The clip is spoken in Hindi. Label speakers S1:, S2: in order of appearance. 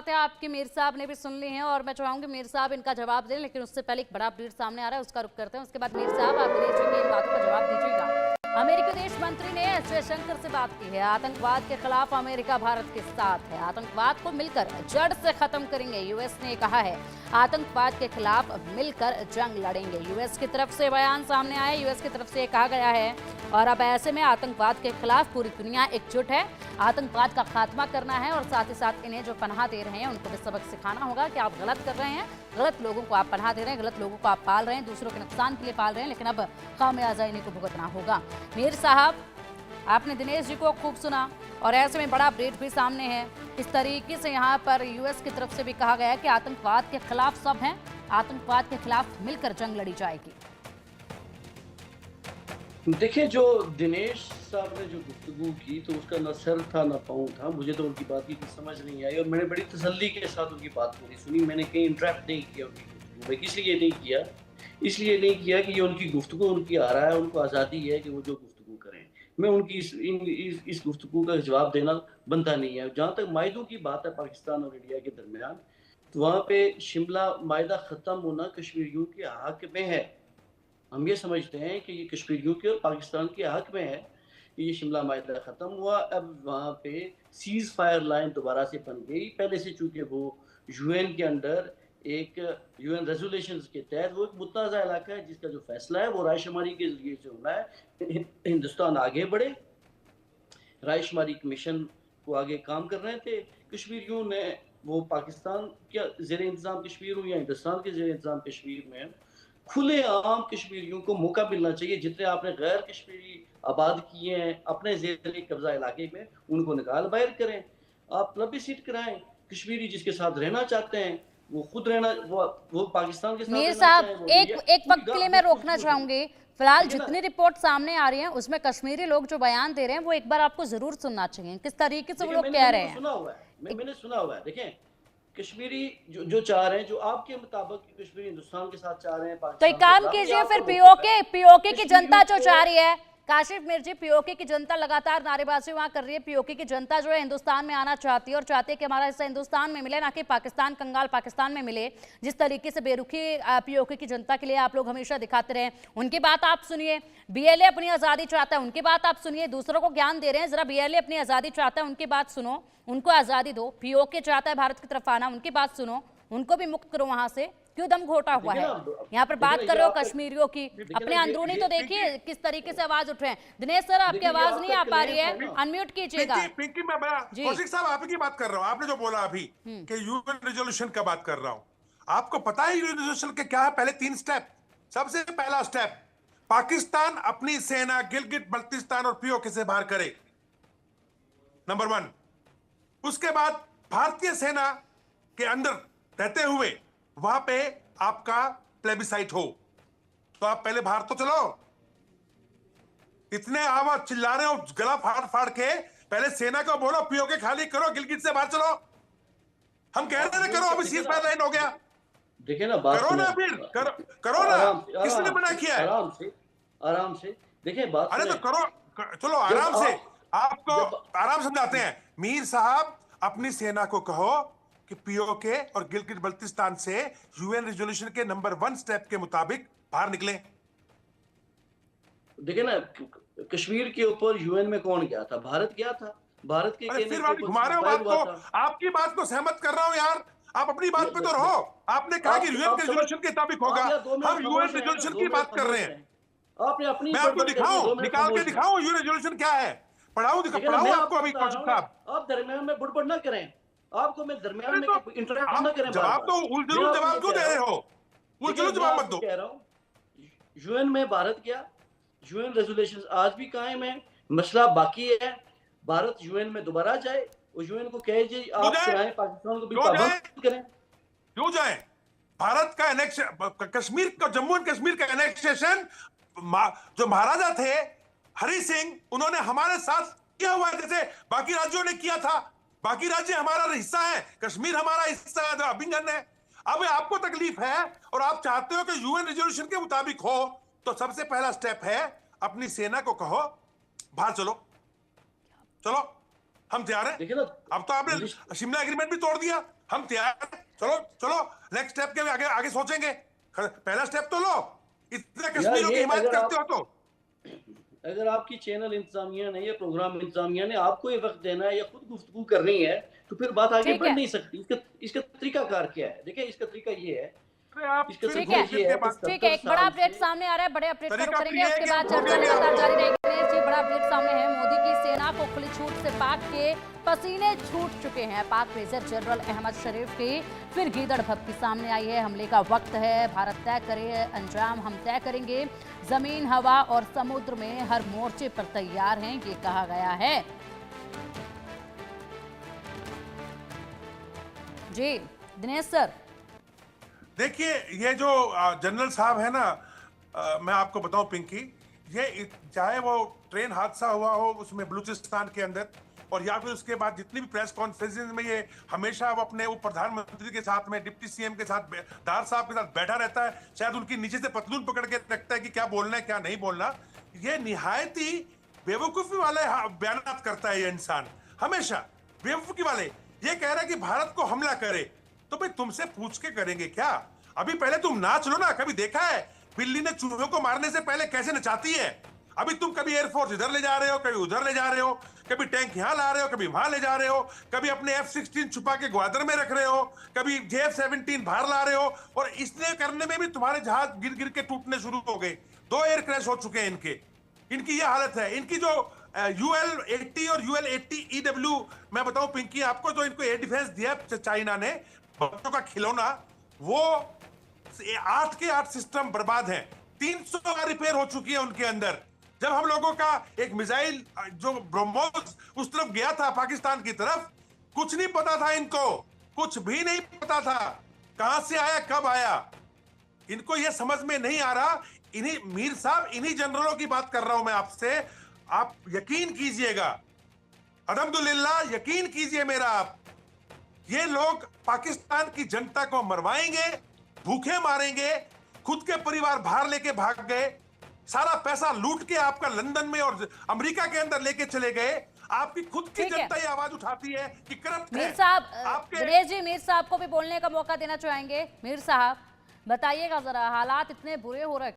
S1: बातें आपकी मीर साहब ने भी सुन ली हैं और मैं चाहूंगी मीर साहब इनका जवाब दें, लेकिन उससे पहले एक बड़ा अपडेट सामने आ रहा है, उसका रुख करते हैं। उसके बाद मीर साहब आप दिनेश जी की इन बातों का जवाब दीजिएगा। अमेरिकी विदेश मंत्री ने एस जयशंकर से बात की है। आतंकवाद के खिलाफ अमेरिका भारत के साथ है, आतंकवाद को मिलकर जड़ से खत्म करेंगे, यूएस ने कहा है। आतंकवाद के खिलाफ मिलकर जंग लड़ेंगे, यूएस की तरफ से बयान सामने आया। यूएस की तरफ से कहा गया है और अब ऐसे में आतंकवाद के खिलाफ पूरी दुनिया एकजुट है। आतंकवाद का खात्मा करना है और साथ ही साथ इन्हें जो पनाह दे रहे हैं उनको भी सबक सिखाना होगा कि आप गलत कर रहे हैं, गलत लोगों को आप पनाह दे रहे हैं, गलत लोगों को आप पाल रहे हैं, दूसरों के नुकसान के लिए पाल रहे हैं, लेकिन अब खामियाजा इन्हीं को भुगतना होगा। मीर साहब, आपने दिनेश जी को खूब सुना और ऐसे में बड़ा अपडेट भी सामने है। इस तरीके से यहाँ पर यूएस की तरफ से भी कहा गया है कि आतंकवाद के खिलाफ सब हैं, आतंकवाद के खिलाफ मिलकर जंग लड़ी जाएगी।
S2: देखिए, जो दिनेश साहब ने जो गुफ्तगू की तो उसका न सर था न पाँव था। मुझे तो उनकी बात की कुछ समझ नहीं आई और मैंने बड़ी तसल्ली के साथ उनकी बात पूरी सुनी। मैंने कहीं इंटरप्ट नहीं किया उनकी गुफ्तगू में। इसलिए नहीं किया कि ये उनकी गुफ्तगू उनकी आ रहा है, उनको आज़ादी है कि वो जो गुफ्तगू करें। मैं उनकी इस गुफ्तगू का जवाब देना बनता नहीं है। जहाँ तक मायदों की बात है पाकिस्तान और इंडिया के दरमियान, तो वहाँ पे शिमला मायदा ख़त्म होना कश्मीरियों के हक़ में है। हम ये समझते हैं कि ये कश्मीरियों के और पाकिस्तान के हक़ में है कि ये शिमला मायदा ख़त्म हुआ। अब वहाँ पे सीज़ फायर लाइन दोबारा से बन गई। पहले से चूँकि वो यूएन के अंडर एक यूएन रेजोल्यूशंस के तहत वो एक मुतनाज़ा इलाका है, जिसका जो फैसला है वो रायशुमारी के ज़रिए से होना है। हिंदुस्तान आगे बढ़े, रायशुमारी कमीशन को आगे काम कर रहे थे। कश्मीरियों ने वो पाकिस्तान के ज़ेर इंतज़ाम कश्मीर हो या हिंदुस्तान के ज़ेर इंतज़ाम कश्मीर में खुले आम कश्मीरियों को मौका मिलना चाहिए। जितने आपने गैर कश्मीरी आबाद किए हैं अपने ज़ेर कब्जा इलाके में, उनको निकाल बाहर करें। आप प्लेबिसिट कराएं। कश्मीरी जिसके साथ रहना चाहते हैं वो खुद रहना, वो पाकिस्तान के साथ
S1: मीर
S2: रहना
S1: साहब,
S2: चाहे।
S1: एक वक्त के लिए मैं रोकना चाहूंगी। फिलहाल जितनी रिपोर्ट सामने आ रही है उसमें कश्मीरी लोग जो बयान दे रहे हैं वो एक बार आपको जरूर सुनना चाहिए, किस तरीके से वो लोग कह रहे हैं।
S2: मैंने सुना हुआ है। देखें, कश्मीरी जो चाह रहे हैं, जो आपके मुताबिक कश्मीरी हिंदुस्तान के साथ चाह रहे हैं,
S1: तो एक काम कीजिए फिर, पीओके की जनता जो चाह रही है, काशिफ मीर जी, पीओके की जनता लगातार नारेबाजी वहां कर रही है। पीओके की जनता जो है हिंदुस्तान में आना चाहती है और चाहती है कि हमारा हिस्सा हिंदुस्तान में मिले, ना कि पाकिस्तान, कंगाल पाकिस्तान में मिले। जिस तरीके से बेरुखी पीओके की जनता के लिए आप लोग हमेशा दिखाते रहे, उनकी बात आप सुनिए। बीएलए अपनी आज़ादी चाहता है, उनकी बात आप सुनिए। दूसरों को ज्ञान दे रहे हैं, जरा बीएलए अपनी आज़ादी चाहता है, उनकी बात सुनो, उनको आज़ादी दो। पीओके चाहता है भारत की तरफ आना, उनकी बात सुनो, उनको भी मुक्त करो वहां से। क्यों दम घोटा हुआ है? यहाँ पर बात कर रहे हो कश्मीरियों की, अपने अंदरूनी तो देखिए किस तरीके से आवाज उठ रहे हैं। दिनेश सर, आपकी आवाज नहीं आ पा रही है, अनम्यूट कीजिएगा।
S3: पिंकी, मैं कौशिक साहब आपकी बात कर रहा हूँ। आपने जो बोला अभी कि यूएन रेजोल्यूशन का बात कर रहा हूँ, आपको पता है यूएन रेजोल्यूशन के क्या है? पहले 3 स्टेप। सबसे पहला स्टेप, पाकिस्तान अपनी सेना गिलगित बल्तिस्तान और पीओके से बाहर करे, नंबर 1। उसके बाद भारतीय सेना के अंदर रहते हुए वहां पे आपका प्लेबिसाइट हो। तो आप पहले बाहर तो चलो। इतने आवाज चिल्ला रहे हो, गला फाड़ फाड़ के, पहले सेना को बोलो पीओके खाली करो, गिलगित से बाहर चलो। हम कह रहे थे करो, अभी सीज फायर लाइन हो गया।
S2: देखिए ना, बात
S3: करो ना, फिर करो ना। किसने मना किया है?
S2: आराम से देखिए बात।
S3: अरे तो करो, चलो आराम से। आपको आराम समझाते हैं। मीर साहब, अपनी सेना को कहो कि पीओके और गिलगित बल्तिस्तान से यूएन रेजोल्यूशन के नंबर 1 स्टेप के मुताबिक बाहर निकले।
S2: देखिए ना, कश्मीर के ऊपर यूएन में कौन गया था? भारत गया था। भारत के
S3: फिर आप घुमा रहे हो बात को। आपकी बात को सहमत कर रहा हूं यार, आप अपनी बात पे तो रहो। आपने कहा कि यूएन रेजोल्यूशन के मुताबिक होगा, हम यूएन रेजोल्यूशन की बात कर रहे हैं।
S2: आपने अपनी,
S3: मैं आपको दिखाऊं, निकाल के दिखाऊं यूएन रेजोल्यूशन क्या है? पढ़ाऊं आपको अभी कौशिक साहब?
S2: आप दरमियान में बुड़बुड़ ना करें। आपको मैं दरमियान में इंटरप्ट ना करें।
S3: जवाब तो उलझुल जवाब क्यों दे रहे हो? उलझुल जवाब मत दो।
S2: कह रहा हूं, यूएन में भारत गया, यूएन रेजोल्यूशंस आज भी कायम है। मसला बाकी है, भारत यूएन में दोबारा जाए और यूएन को कहे जी आप कराएं, पाकिस्तान को भी पाबंद करें।
S3: क्यों जाए? भारत का एनेक्शन, कश्मीर का, जम्मू एंड कश्मीर का एनेक्सेशन जो महाराजा थे हरि सिंह, उन्होंने हमारे साथ किया हुआ है, जैसे बाकी राज्यों ने किया था। बाकी राज्य हमारा हिस्सा है, कश्मीर हमारा हिस्सा है, अभिन्न है। अब आपको तकलीफ है और आप चाहते हो कि यूएन रेजोल्यूशन के मुताबिक हो, तो सबसे पहला स्टेप है अपनी सेना को कहो बाहर चलो। चलो, हम तैयार हैं।
S2: देखिए ना,
S3: अब तो आपने शिमला एग्रीमेंट भी तोड़ दिया, हम तैयार हैं। चलो चलो, नेक्स्ट स्टेप के आगे आगे सोचेंगे। पहला स्टेप तो लो, इतने
S2: यार
S3: कश्मीरियों की
S2: ये
S3: हिमायत करते हो तो।
S2: अगर आपकी चैनल इंतजामिया ने या प्रोग्राम इंतजामिया ने आपको ये वक्त देना है या खुद गुफ्तगू करनी है, तो फिर बात आगे
S1: ठीक
S2: बढ़
S1: है,
S2: नहीं सकती। इसका तरीकाकार क्या है? देखिए, इसका तरीका ये है,
S3: अरे आप
S2: इसका
S3: फिर
S1: ठीक
S2: तरीका
S1: है,
S3: घूम फिर
S2: ये
S3: के
S2: है कि
S3: बात।
S1: ठीक है।
S2: 70
S1: एक बड़ा
S2: साल
S1: अपडेट
S2: से
S1: सामने आ रहा है, बड़े अपडेट पर
S3: तरीका तो
S1: करेंगे,
S3: ये है
S1: उसके
S3: कि
S1: बाद
S3: हम
S1: चर्चा
S3: घूमेंगे
S1: लगातार
S3: आपस
S1: जारी
S3: में।
S1: रहेगी। दिनेश जी, बड़ा अपडेट सामने है, मोदी की सेना को खुली छूट से पाक के पसीने छूट चुके हैं। पाक मेजर जनरल अहमद शरीफ की फिर गीदड़ भपकी सामने आई है। हमले का वक्त है, भारत तय करे, अंजाम हम तय करेंगे। जमीन, हवा और समुद्र में हर मोर्चे पर तैयार हैं, ये कहा गया है। जी दिनेश सर।
S3: देखिए, ये जो जनरल साहब है ना, मैं आपको बताऊं पिंकी, चाहे वो ट्रेन हादसा हुआ हो उसमें बलूचिस्तान के अंदर, और या फिर उसके बाद जितनी भी प्रेस कॉन्फ्रेंस में ये हमेशा वो अपने वो प्रधानमंत्री के साथ में, डिप्टी सीएम के साथ, दार साहब के साथ बैठा रहता है। शायद उनकी नीचे से पतलून पकड़ के रखता है कि क्या बोलना है क्या नहीं बोलना। ये निहायत ही बेवकूफी वाले बयान करता है ये इंसान, हमेशा बेवकूफी वाले। ये कह रहा है कि भारत को हमला करे, तो भाई तुमसे पूछ के करेंगे क्या? अभी पहले तुम नाच लो ना। कभी देखा है बिल्ली ने चूहों को मारने से पहले कैसे नचाती है? अभी तुम कभी एयरफोर्स इधर ले जा रहे हो, कभी उधर ले जा रहे हो, कभी टैंक यहां ला रहे हो, कभी वहां ले जा रहे हो, कभी अपने F-16 छुपा के ग्वादर में रख रहे हो, कभी JF-17 बाहर ला रहे हो, और इसने करने में भी तुम्हारे जहाज गिर गिर के टूटने शुरू हो गए। 2 एयर क्रैश हो चुके हैं इनके। इनकी ये हालत है। इनकी जो UL-80 और UL-80EW, मैं बताऊं पिंकी आपको, जो इनको एयर डिफेंस दिया चाइना ने, बच्चों का खिलौना, वो 8 के 8 सिस्टम बर्बाद हैं। 300 बार रिपेयर हो चुकी है उनके अंदर। जब हम लोगों का एक मिसाइल जो ब्रह्मोस उस तरफ गया था, पाकिस्तान की तरफ, कुछ नहीं पता था इनको, कुछ भी नहीं पता था कहां से आया कब आया। इनको यह समझ में नहीं आ रहा। इन्हीं मीर साहब, इन्हीं जनरलों की बात कर रहा हूं मैं आपसे। आप यकीन कीजिएगा, अल्हम्दुलिल्लाह, यकीन कीजिए मेरा आप, ये लोग पाकिस्तान की जनता को मरवाएंगे, भूखे मारेंगे। खुद के परिवार बाहर लेके भाग गए, सारा पैसा लूट के आपका लंदन में और अमेरिका के अंदर लेके चले गए। आपकी खुद की
S1: ठीक है।
S3: जनता ये आवाज उठाती है कि करप्ट है।
S1: मीर साहब,
S3: आपके
S1: दिनेश जी, मीर साहब को भी बोलने का मौका देना चाहेंगे। मीर साहब, बताइएगा जरा, हालात इतने बुरे हो रहे